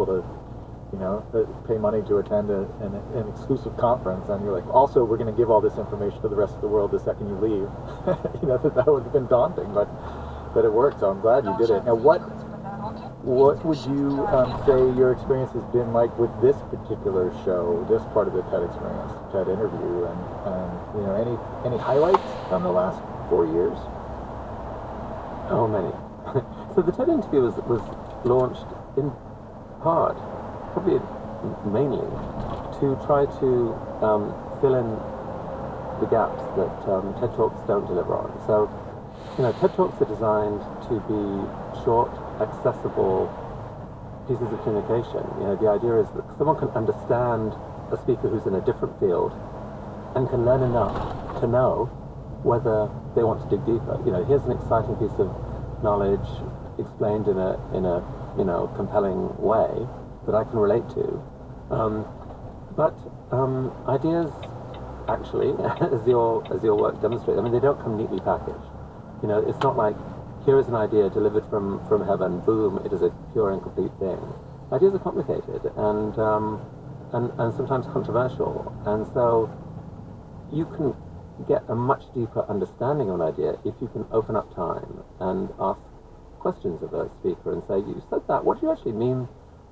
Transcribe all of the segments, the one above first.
people to, pay money to attend an exclusive conference, and you're like, also, we're going to give all this information to the rest of the world the second you leave. that would have been daunting, but it worked, so I'm glad you did it. Now, what would you say your experience has been like with this particular show, this part of the TED experience, TED interview, and any highlights from the last 4 years? Oh, many. So the TED interview was launched in part, probably mainly, to try to fill in the gaps that TED Talks don't deliver on. So, TED Talks are designed to be short, accessible pieces of communication. The idea is that someone can understand a speaker who's in a different field and can learn enough to know whether they want to dig deeper. Here's an exciting piece of knowledge explained in a compelling way that I can relate to. But ideas, actually, as your work demonstrates, they don't come neatly packaged. It's not like, here is an idea delivered from heaven, boom, it is a pure and complete thing. Ideas are complicated and sometimes controversial, and so you can get a much deeper understanding of an idea if you can open up time and ask questions of a speaker and say, you said that, what do you actually mean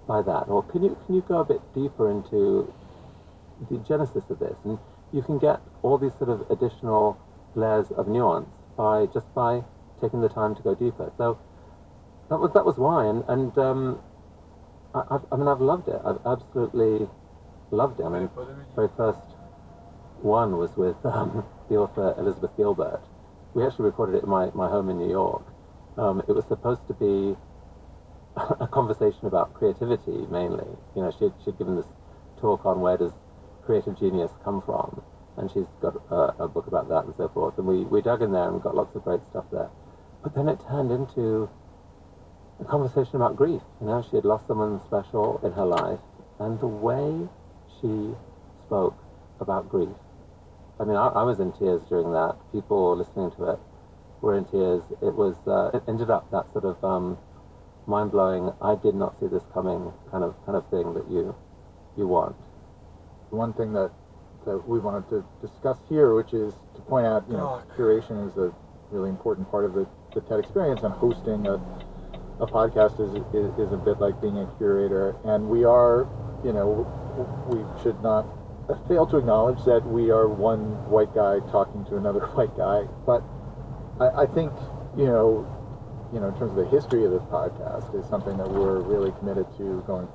by that? Or can you go a bit deeper into the genesis of this? And you can get all these sort of additional layers of nuance by taking the time to go deeper. So that was why, and I've loved it. I've absolutely loved it. Very first one was with the author Elizabeth Gilbert. We actually recorded it in my home in New York. It was supposed to be a conversation about creativity, mainly. She'd given this talk on where does creative genius come from, and she's got a book about that and so forth, and we dug in there and got lots of great stuff there. But then it turned into a conversation about grief. She had lost someone special in her life, and the way she spoke about grief, I was in tears during that. People listening to it were in tears. It ended up that sort of mind-blowing, I did not see this coming kind of thing that you want. One thing that we wanted to discuss here, which is to point out, curation is a really important part of the TED experience, and hosting a podcast is a bit like being a curator. And we are, we should not fail to acknowledge that we are one white guy talking to another white guy. But I think, in terms of the history of this podcast, is something that we're really committed to going forward.